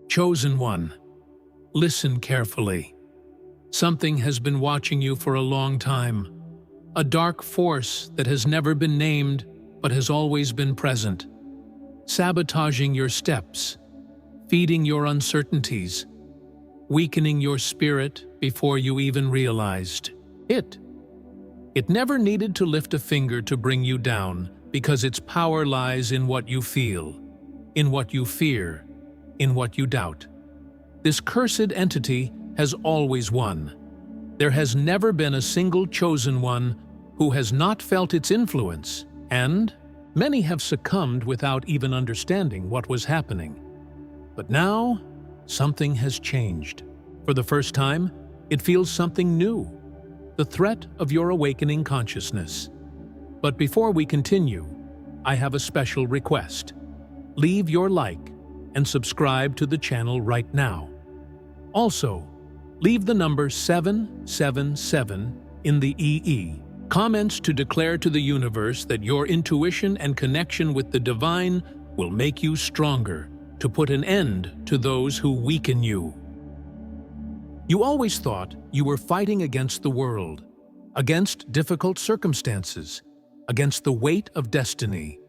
Chosen one, listen carefully. Something has been watching you for a long time. A dark force that has never been named but has always been present. Sabotaging your steps, feeding your uncertainties, weakening your spirit before you even realized it. It never needed to lift a finger to bring you down because its power lies in what you feel, in what you fear, in what you doubt. This cursed entity has always won. There has never been a single chosen one who has not felt its influence, and many have succumbed without even understanding what was happening. But now, something has changed. For the first time, it feels something new, the threat of your awakening consciousness. But before we continue, I have a special request. Leave your like and subscribe to the channel right now. Also, leave the number 777 in the EE comments to declare to the universe that your intuition and connection with the divine will make you stronger to put an end to those who weaken you. You always thought you were fighting against the world, against difficult circumstances, against the weight of destiny.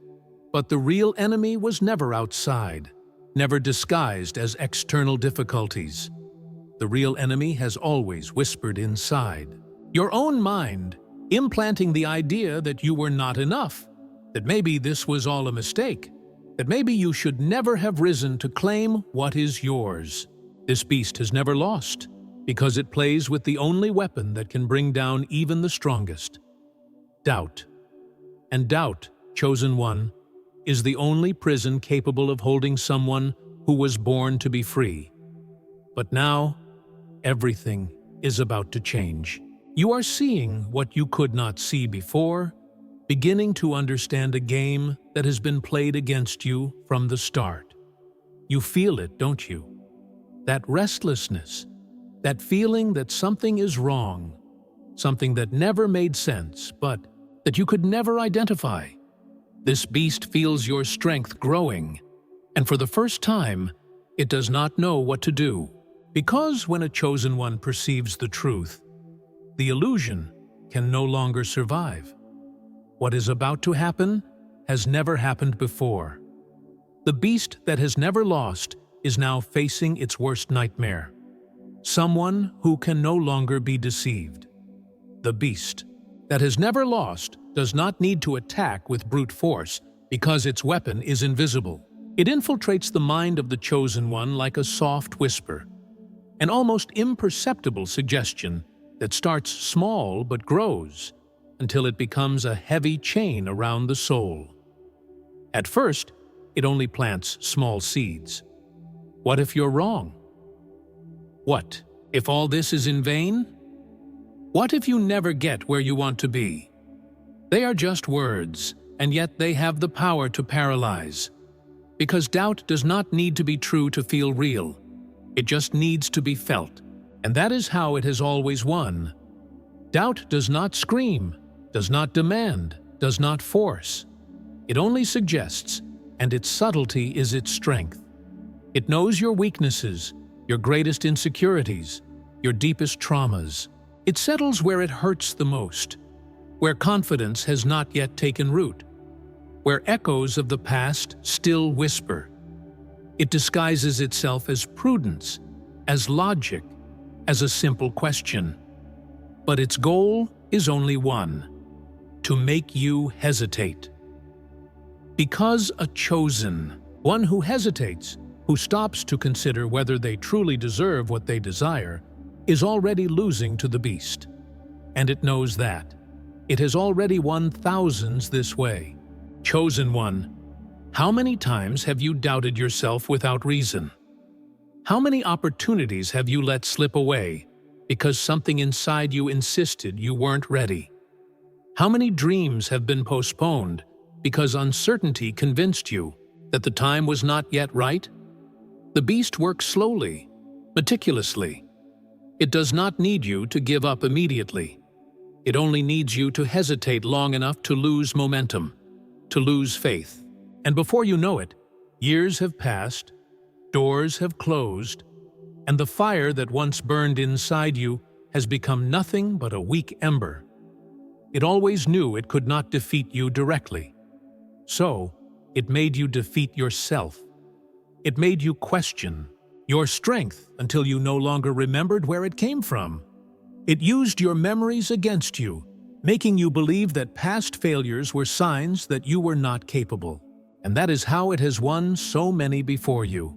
But the real enemy was never outside, never disguised as external difficulties. The real enemy has always whispered inside. Your own mind, implanting the idea that you were not enough, that maybe this was all a mistake, that maybe you should never have risen to claim what is yours. This beast has never lost, because it plays with the only weapon that can bring down even the strongest: doubt. And doubt, chosen one, is the only prison capable of holding someone who was born to be free. But now, everything is about to change. You are seeing what you could not see before, beginning to understand a game that has been played against you from the start. You feel it, don't you? That restlessness, that feeling that something is wrong, something that never made sense, but that you could never identify. This beast feels your strength growing, and for the first time, it does not know what to do. Because when a chosen one perceives the truth, the illusion can no longer survive. What is about to happen has never happened before. The beast that has never lost is now facing its worst nightmare. Someone who can no longer be deceived. The beast that has never lost does not need to attack with brute force because its weapon is invisible. It infiltrates the mind of the chosen one like a soft whisper, an almost imperceptible suggestion that starts small but grows until it becomes a heavy chain around the soul. At first, it only plants small seeds. What if you're wrong? What if all this is in vain? What if you never get where you want to be? They are just words, and yet they have the power to paralyze. Because doubt does not need to be true to feel real. It just needs to be felt, and that is how it has always won. Doubt does not scream, does not demand, does not force. It only suggests, and its subtlety is its strength. It knows your weaknesses, your greatest insecurities, your deepest traumas. It settles where it hurts the most, where confidence has not yet taken root, where echoes of the past still whisper. It disguises itself as prudence, as logic, as a simple question. But its goal is only one: to make you hesitate. Because a chosen, one who hesitates, who stops to consider whether they truly deserve what they desire, is already losing to the beast. And it knows that. It has already won thousands this way. Chosen one, how many times have you doubted yourself without reason? How many opportunities have you let slip away because something inside you insisted you weren't ready? How many dreams have been postponed because uncertainty convinced you that the time was not yet right? The beast works slowly, meticulously. It does not need you to give up immediately. It only needs you to hesitate long enough to lose momentum, to lose faith. And before you know it, years have passed, doors have closed, and the fire that once burned inside you has become nothing but a weak ember. It always knew it could not defeat you directly. So, it made you defeat yourself. It made you question your strength until you no longer remembered where it came from. It used your memories against you, making you believe that past failures were signs that you were not capable. And that is how it has won so many before you.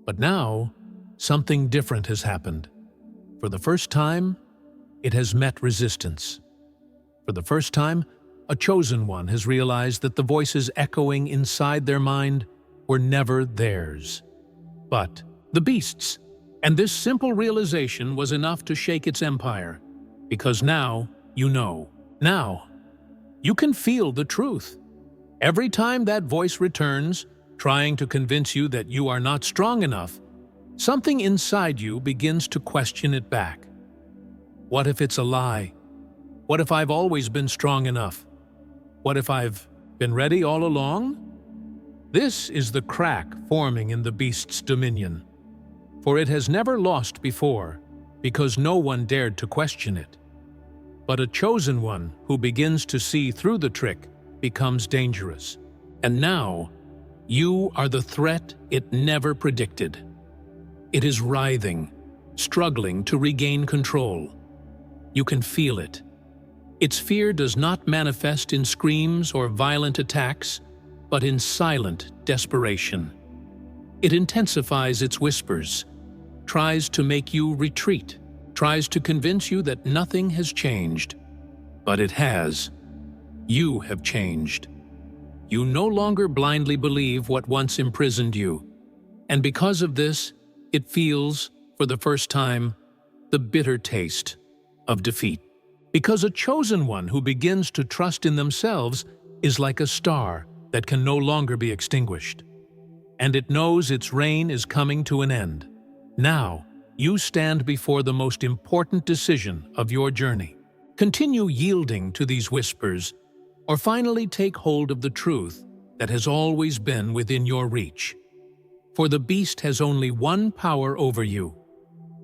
But now, something different has happened. For the first time, it has met resistance. For the first time, a chosen one has realized that the voices echoing inside their mind were never theirs, but the beast's. And this simple realization was enough to shake its empire, because now you know. Now, you can feel the truth. Every time that voice returns, trying to convince you that you are not strong enough, something inside you begins to question it back. What if it's a lie? What if I've always been strong enough? What if I've been ready all along? This is the crack forming in the beast's dominion. For it has never lost before, because no one dared to question it. But a chosen one who begins to see through the trick becomes dangerous. And now, you are the threat it never predicted. It is writhing, struggling to regain control. You can feel it. Its fear does not manifest in screams or violent attacks, but in silent desperation. It intensifies its whispers, tries to make you retreat, tries to convince you that nothing has changed. But it has. You have changed. You no longer blindly believe what once imprisoned you. And because of this, it feels, for the first time, the bitter taste of defeat. Because a chosen one who begins to trust in themselves is like a star that can no longer be extinguished. And it knows its reign is coming to an end. Now, you stand before the most important decision of your journey. Continue yielding to these whispers, or finally take hold of the truth that has always been within your reach. For the beast has only one power over you,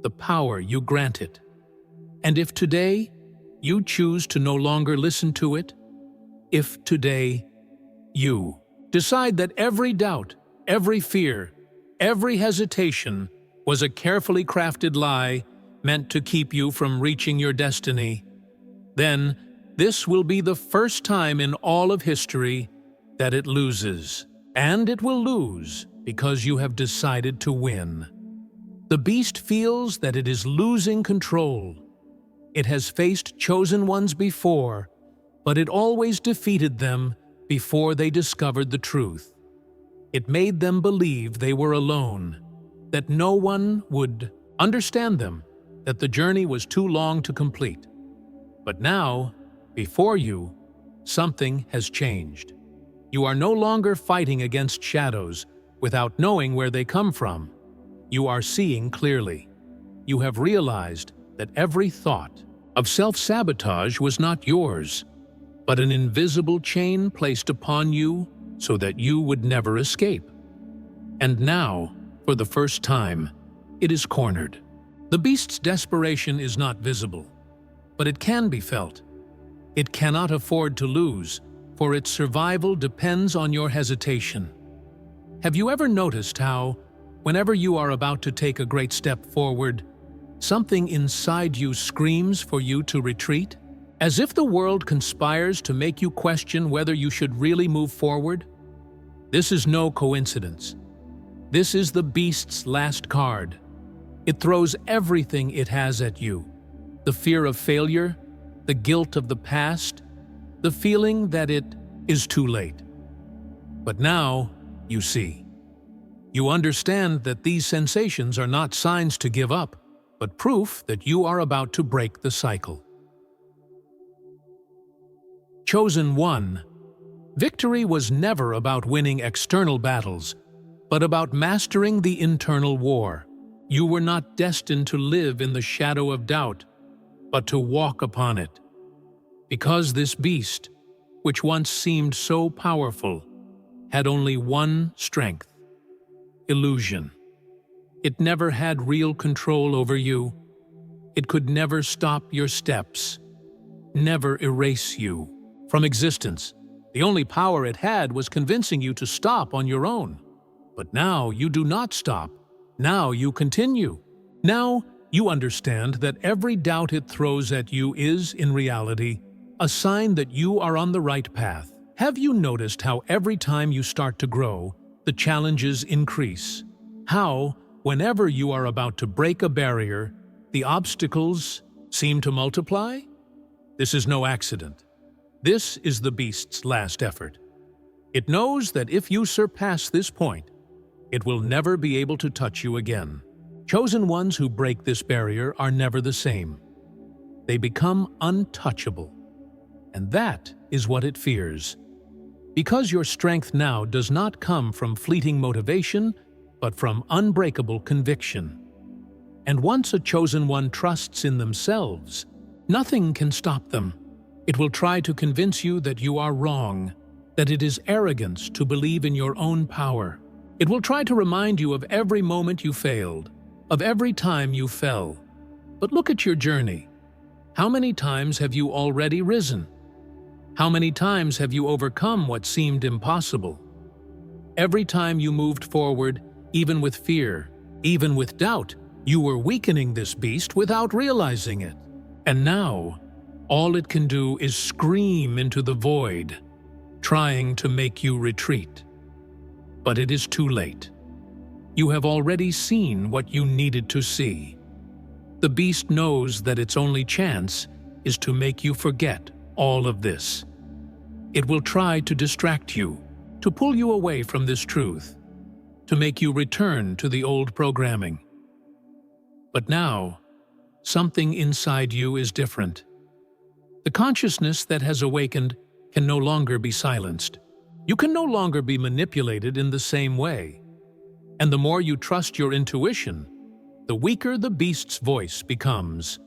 the power you grant it. And if today you choose to no longer listen to it, if today you decide that every doubt, every fear, every hesitation was a carefully crafted lie meant to keep you from reaching your destiny, then this will be the first time in all of history that it loses. And it will lose because you have decided to win. The beast feels that it is losing control. It has faced chosen ones before, but it always defeated them before they discovered the truth. It made them believe they were alone, that no one would understand them, that the journey was too long to complete. But now, before you, something has changed. You are no longer fighting against shadows without knowing where they come from. You are seeing clearly. You have realized that every thought of self-sabotage was not yours, but an invisible chain placed upon you so that you would never escape. And now, for the first time, it is cornered. The beast's desperation is not visible, but it can be felt. It cannot afford to lose, for its survival depends on your hesitation. Have you ever noticed how, whenever you are about to take a great step forward, something inside you screams for you to retreat? As if the world conspires to make you question whether you should really move forward? This is no coincidence. This is the beast's last card. It throws everything it has at you. The fear of failure, the guilt of the past, the feeling that it is too late. But now, you see. You understand that these sensations are not signs to give up, but proof that you are about to break the cycle. Chosen one. Victory was never about winning external battles, but about mastering the internal war. You were not destined to live in the shadow of doubt, but to walk upon it. Because this beast, which once seemed so powerful, had only one strength: illusion. It never had real control over you. It could never stop your steps, never erase you from existence. The only power it had was convincing you to stop on your own. But now you do not stop. Now you continue. Now you understand that every doubt it throws at you is, in reality, a sign that you are on the right path. Have you noticed how every time you start to grow, the challenges increase? How, whenever you are about to break a barrier, the obstacles seem to multiply? This is no accident. This is the beast's last effort. It knows that if you surpass this point, it will never be able to touch you again. Chosen ones who break this barrier are never the same. They become untouchable. And that is what it fears. Because your strength now does not come from fleeting motivation, but from unbreakable conviction. And once a chosen one trusts in themselves, nothing can stop them. It will try to convince you that you are wrong, that it is arrogance to believe in your own power. It will try to remind you of every moment you failed, of every time you fell. But look at your journey. How many times have you already risen? How many times have you overcome what seemed impossible? Every time you moved forward, even with fear, even with doubt, you were weakening this beast without realizing it. And now, all it can do is scream into the void, trying to make you retreat. But it is too late. You have already seen what you needed to see. The beast knows that its only chance is to make you forget all of this. It will try to distract you, to pull you away from this truth, to make you return to the old programming. But now, something inside you is different. The consciousness that has awakened can no longer be silenced. You can no longer be manipulated in the same way. And the more you trust your intuition, the weaker the beast's voice becomes.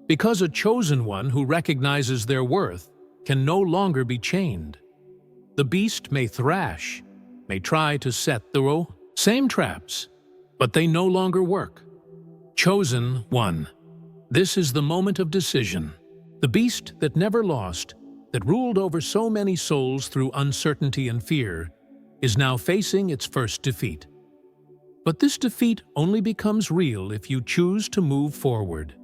Because a chosen one who recognizes their worth can no longer be chained. The beast may thrash, may try to set the same traps, but they no longer work. Chosen one. This is the moment of decision. The beast that never lost, that ruled over so many souls through uncertainty and fear, is now facing its first defeat. But this defeat only becomes real if you choose to move forward.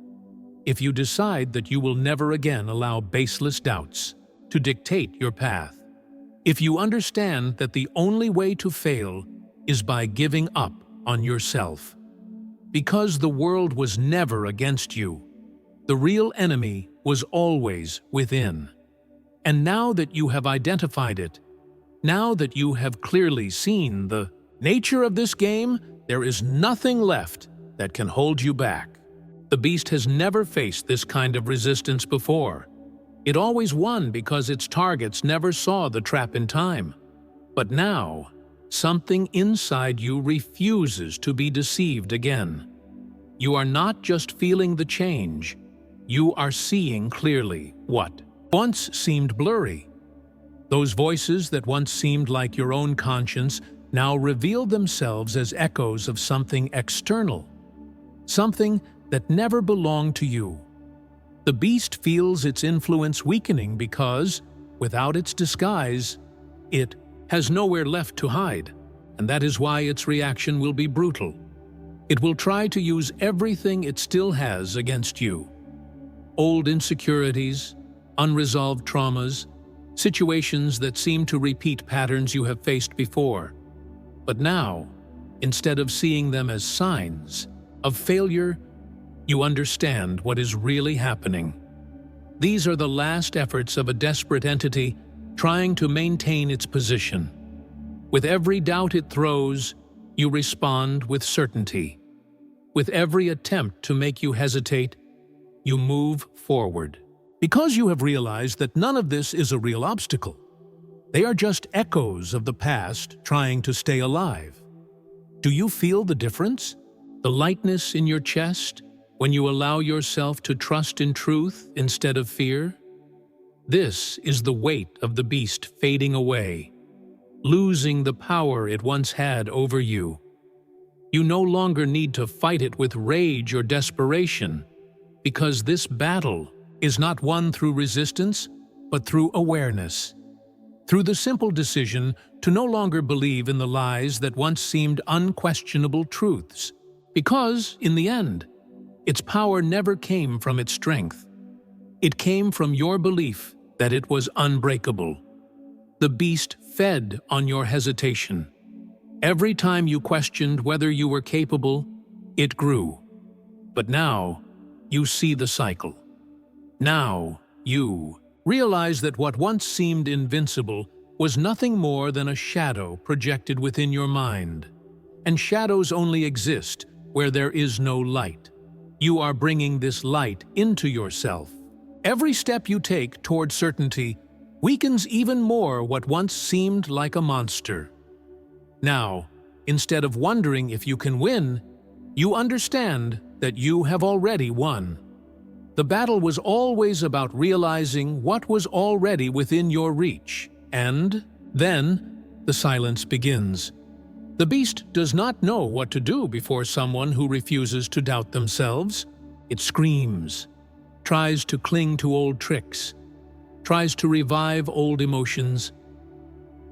If you decide that you will never again allow baseless doubts to dictate your path. If you understand that the only way to fail is by giving up on yourself. Because the world was never against you. The real enemy was always within. And now that you have identified it, now that you have clearly seen the nature of this game, there is nothing left that can hold you back. The beast has never faced this kind of resistance before. It always won because its targets never saw the trap in time. But now, something inside you refuses to be deceived again. You are not just feeling the change, you are seeing clearly what once seemed blurry. Those voices that once seemed like your own conscience now reveal themselves as echoes of something external, something that never belonged to you. The beast feels its influence weakening because, without its disguise, it has nowhere left to hide, and that is why its reaction will be brutal. It will try to use everything it still has against you. Old insecurities, unresolved traumas, situations that seem to repeat patterns you have faced before. But now, instead of seeing them as signs of failure, you understand what is really happening. These are the last efforts of a desperate entity trying to maintain its position. With every doubt it throws, you respond with certainty. With every attempt to make you hesitate, you move forward. Because you have realized that none of this is a real obstacle. They are just echoes of the past trying to stay alive. Do you feel the difference? The lightness in your chest when you allow yourself to trust in truth instead of fear? This is the weight of the beast fading away, losing the power it once had over you. You no longer need to fight it with rage or desperation, because this battle is not won through resistance, but through awareness. Through the simple decision to no longer believe in the lies that once seemed unquestionable truths, because, in the end, its power never came from its strength. It came from your belief that it was unbreakable. The beast fed on your hesitation. Every time you questioned whether you were capable, it grew. But now, you see the cycle. Now, you realize that what once seemed invincible was nothing more than a shadow projected within your mind. And shadows only exist where there is no light. You are bringing this light into yourself. Every step you take toward certainty weakens even more what once seemed like a monster. Now, instead of wondering if you can win, you understand that you have already won. The battle was always about realizing what was already within your reach, and then the silence begins. The beast does not know what to do before someone who refuses to doubt themselves. It screams, tries to cling to old tricks, tries to revive old emotions.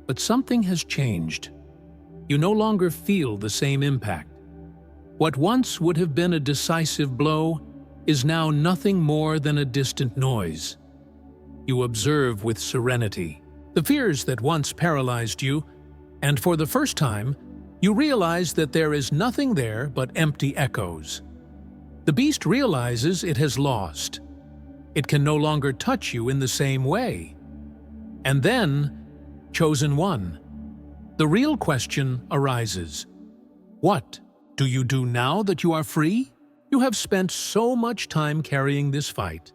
But something has changed. You no longer feel the same impact. What once would have been a decisive blow is now nothing more than a distant noise. You observe with serenity the fears that once paralyzed you, and for the first time, you realize that there is nothing there but empty echoes. The beast realizes it has lost. It can no longer touch you in the same way. And then, chosen one, the real question arises. What do you do now that you are free? You have spent so much time carrying this fight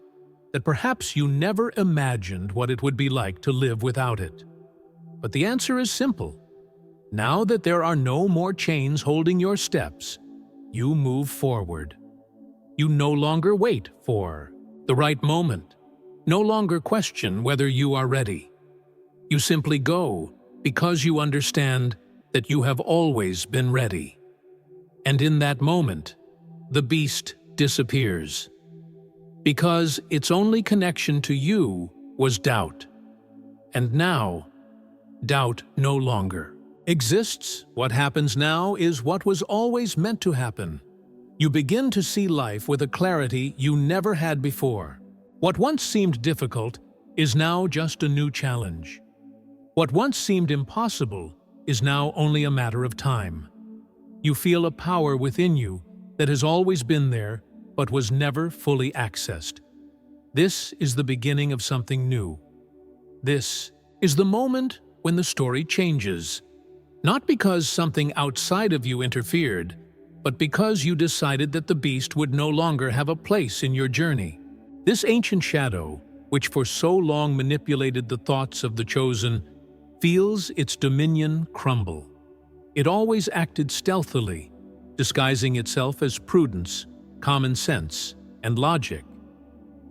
that perhaps you never imagined what it would be like to live without it. But the answer is simple. Now that there are no more chains holding your steps, you move forward. You no longer wait for the right moment, no longer question whether you are ready. You simply go because you understand that you have always been ready. And in that moment, the beast disappears. Because its only connection to you was doubt. And now, doubt no longer exists. What happens now is what was always meant to happen. You begin to see life with a clarity you never had before. What once seemed difficult is now just a new challenge. What once seemed impossible is now only a matter of time. You feel a power within you that has always been there but was never fully accessed. This is the beginning of something new. This is the moment when the story changes. Not because something outside of you interfered, but because you decided that the beast would no longer have a place in your journey. This ancient shadow, which for so long manipulated the thoughts of the chosen, feels its dominion crumble. It always acted stealthily, disguising itself as prudence, common sense, and logic.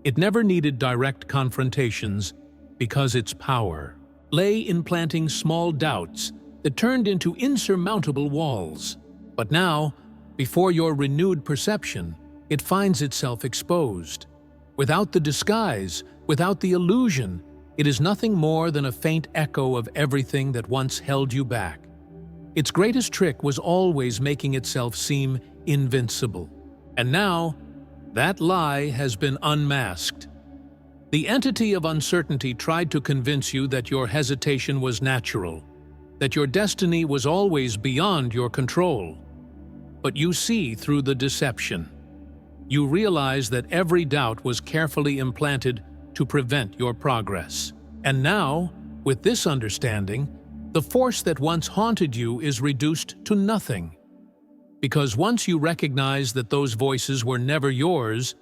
It never needed direct confrontations because its power lay in planting small doubts that turned into insurmountable walls. But now, before your renewed perception, it finds itself exposed. Without the disguise, without the illusion, it is nothing more than a faint echo of everything that once held you back. Its greatest trick was always making itself seem invincible. And now, that lie has been unmasked. The entity of uncertainty tried to convince you that your hesitation was natural, that your destiny was always beyond your control. But you see through the deception. You realize that every doubt was carefully implanted to prevent your progress. And now, with this understanding, the force that once haunted you is reduced to nothing. Because once you recognize that those voices were never yours,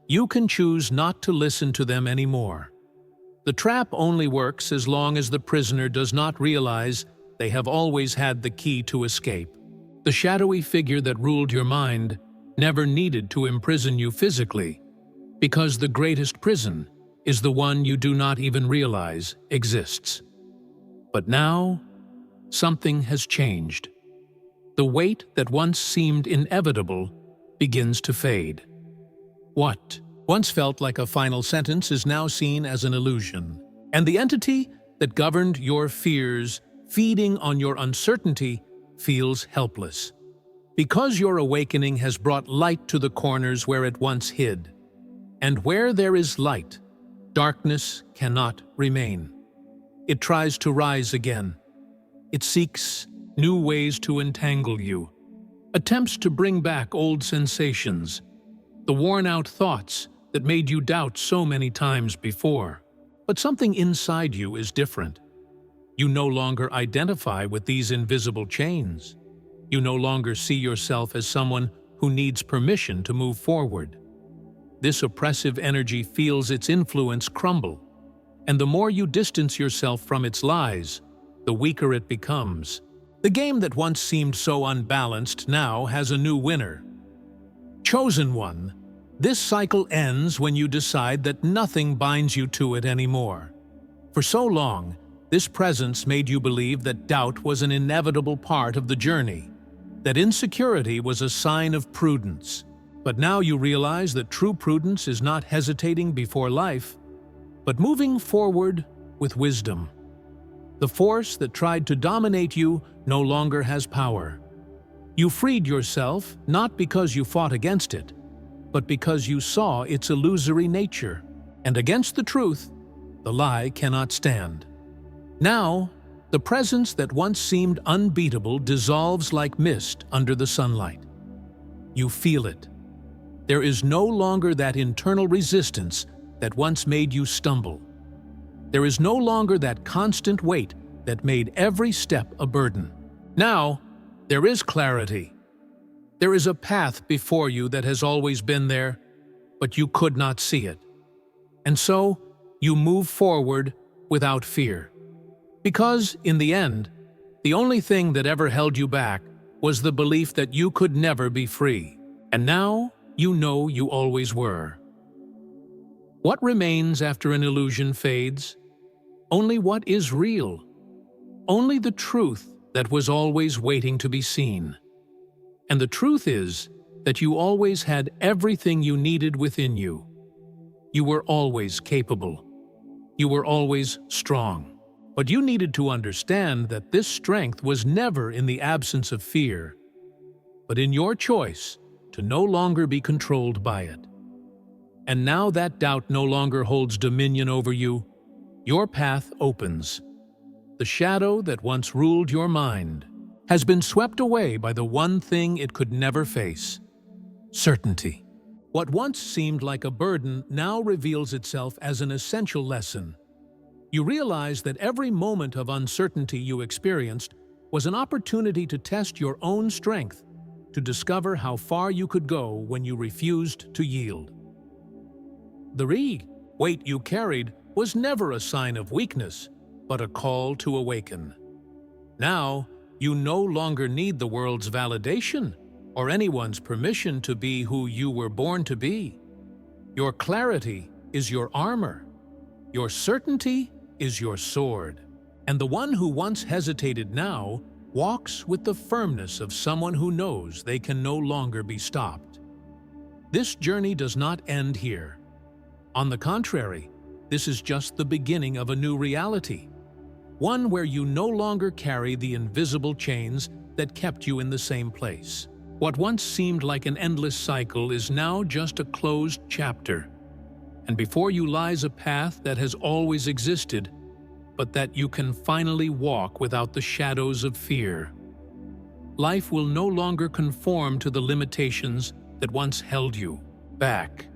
you can choose not to listen to them anymore. The trap only works as long as the prisoner does not realize they have always had the key to escape. The shadowy figure that ruled your mind never needed to imprison you physically, because the greatest prison is the one you do not even realize exists. But now, something has changed. The weight that once seemed inevitable begins to fade. What once felt like a final sentence is now seen as an illusion, and the entity that governed your fears, feeding on your uncertainty, feels helpless. Because your awakening has brought light to the corners where it once hid. And where there is light, darkness cannot remain. It tries to rise again. It seeks new ways to entangle you, attempts to bring back old sensations, the worn-out thoughts that made you doubt so many times before. But something inside you is different. You no longer identify with these invisible chains. You no longer see yourself as someone who needs permission to move forward. This oppressive energy feels its influence crumble, and the more you distance yourself from its lies, the weaker it becomes. The game that once seemed so unbalanced now has a new winner. Chosen one, this cycle ends when you decide that nothing binds you to it anymore. For so long, this presence made you believe that doubt was an inevitable part of the journey, that insecurity was a sign of prudence. But now you realize that true prudence is not hesitating before life, but moving forward with wisdom. The force that tried to dominate you no longer has power. You freed yourself not because you fought against it, but because you saw its illusory nature, and against the truth, the lie cannot stand. Now, the presence that once seemed unbeatable dissolves like mist under the sunlight. You feel it. There is no longer that internal resistance that once made you stumble. There is no longer that constant weight that made every step a burden. Now, there is clarity. There is a path before you that has always been there, but you could not see it. And so, you move forward without fear. Because, in the end, the only thing that ever held you back was the belief that you could never be free. And now, you know you always were. What remains after an illusion fades? Only what is real. Only the truth that was always waiting to be seen. And the truth is that you always had everything you needed within you. You were always capable. You were always strong. But you needed to understand that this strength was never in the absence of fear, but in your choice to no longer be controlled by it. And now that doubt no longer holds dominion over you, your path opens. The shadow that once ruled your mind has been swept away by the one thing it could never face: certainty. What once seemed like a burden now reveals itself as an essential lesson. You realize that every moment of uncertainty you experienced was an opportunity to test your own strength, to discover how far you could go when you refused to yield. The weight you carried was never a sign of weakness, but a call to awaken. Now, you no longer need the world's validation or anyone's permission to be who you were born to be. Your clarity is your armor. Your certainty is your sword. And the one who once hesitated now walks with the firmness of someone who knows they can no longer be stopped. This journey does not end here. On the contrary, this is just the beginning of a new reality. One where you no longer carry the invisible chains that kept you in the same place. What once seemed like an endless cycle is now just a closed chapter. And before you lies a path that has always existed, but that you can finally walk without the shadows of fear. Life will no longer conform to the limitations that once held you back.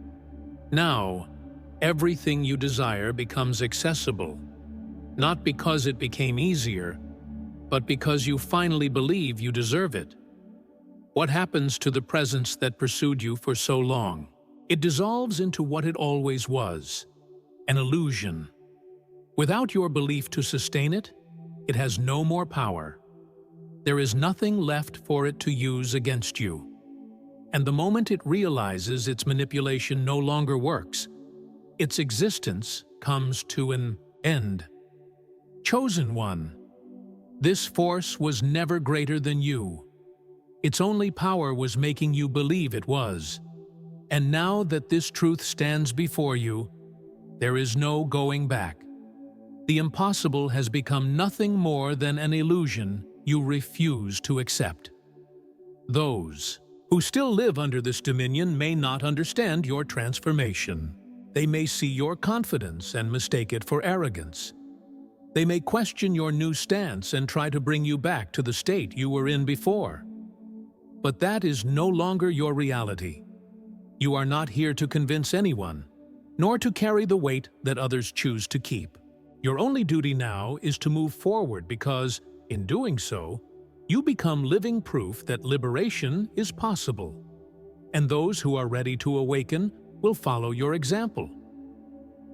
Now, everything you desire becomes accessible. Not because it became easier, but because you finally believe you deserve it. What happens to the presence that pursued you for so long? It dissolves into what it always was, an illusion. Without your belief to sustain it, it has no more power. There is nothing left for it to use against you. And the moment it realizes its manipulation no longer works, its existence comes to an end. Chosen one, this force was never greater than you. Its only power was making you believe it was. And now that this truth stands before you, there is no going back. The impossible has become nothing more than an illusion you refuse to accept. Those who still live under this dominion may not understand your transformation. They may see your confidence and mistake it for arrogance. They may question your new stance and try to bring you back to the state you were in before. But that is no longer your reality. You are not here to convince anyone, nor to carry the weight that others choose to keep. Your only duty now is to move forward because, in doing so, you become living proof that liberation is possible. And those who are ready to awaken will follow your example.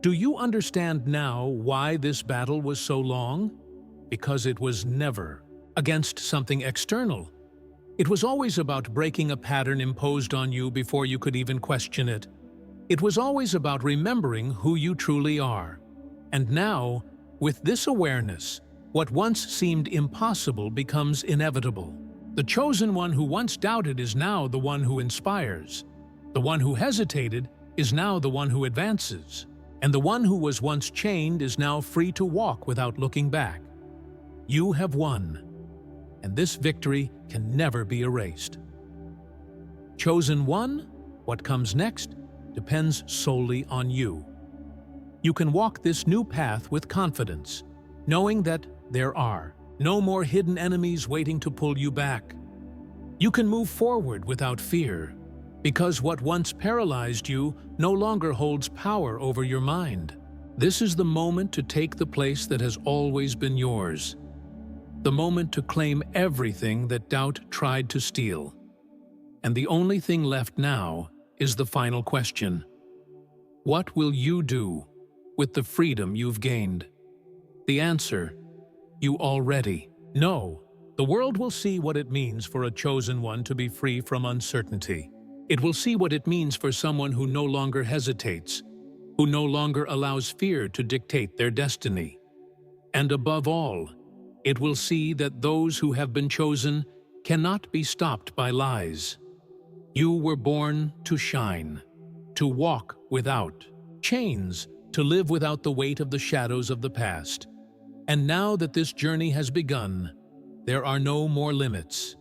Do you understand now why this battle was so long? Because it was never against something external. It was always about breaking a pattern imposed on you before you could even question it. It was always about remembering who you truly are. And now, with this awareness, what once seemed impossible becomes inevitable. The chosen one who once doubted is now the one who inspires. The one who hesitated is now the one who advances. And the one who was once chained is now free to walk without looking back. You have won, and this victory can never be erased. Chosen one, what comes next depends solely on you. You can walk this new path with confidence, knowing that there are no more hidden enemies waiting to pull you back. You can move forward without fear, because what once paralyzed you no longer holds power over your mind. This is the moment to take the place that has always been yours. The moment to claim everything that doubt tried to steal. And the only thing left now is the final question. What will you do with the freedom you've gained? The answer, you already know. The world will see what it means for a chosen one to be free from uncertainty. It will see what it means for someone who no longer hesitates, who no longer allows fear to dictate their destiny. And above all, it will see that those who have been chosen cannot be stopped by lies. You were born to shine, to walk without chains, to live without the weight of the shadows of the past. And now that this journey has begun, there are no more limits.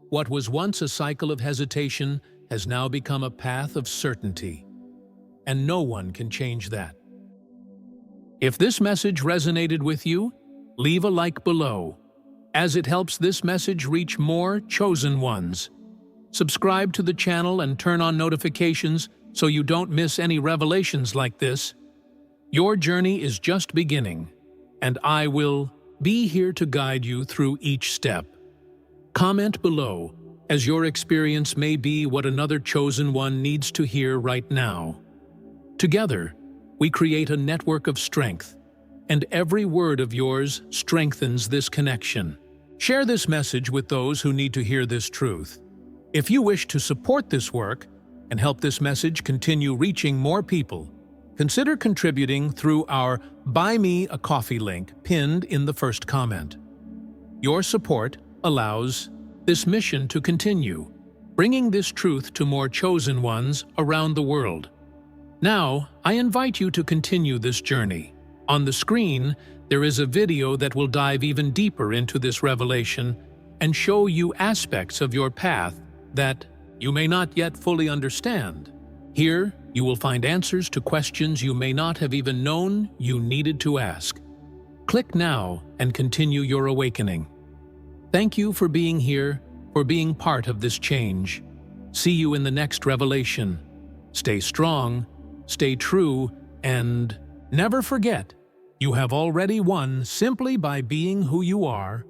What was once a cycle of hesitation has now become a path of certainty, and no one can change that. If this message resonated with you, leave a like below, as it helps this message reach more chosen ones. Subscribe to the channel and turn on notifications so you don't miss any revelations like this. Your journey is just beginning, and I will be here to guide you through each step. Comment below, as your experience may be what another chosen one needs to hear right now. Together, we create a network of strength, and every word of yours strengthens this connection. Share this message with those who need to hear this truth. If you wish to support this work and help this message continue reaching more people, consider contributing through our Buy Me a Coffee link pinned in the first comment. Your support allows this mission to continue, bringing this truth to more chosen ones around the world. Now, I invite you to continue this journey. On the screen, there is a video that will dive even deeper into this revelation and show you aspects of your path that you may not yet fully understand. Here, you will find answers to questions you may not have even known you needed to ask. Click now and continue your awakening. Thank you for being here, for being part of this change. See you in the next revelation. Stay strong, stay true, and never forget, you have already won simply by being who you are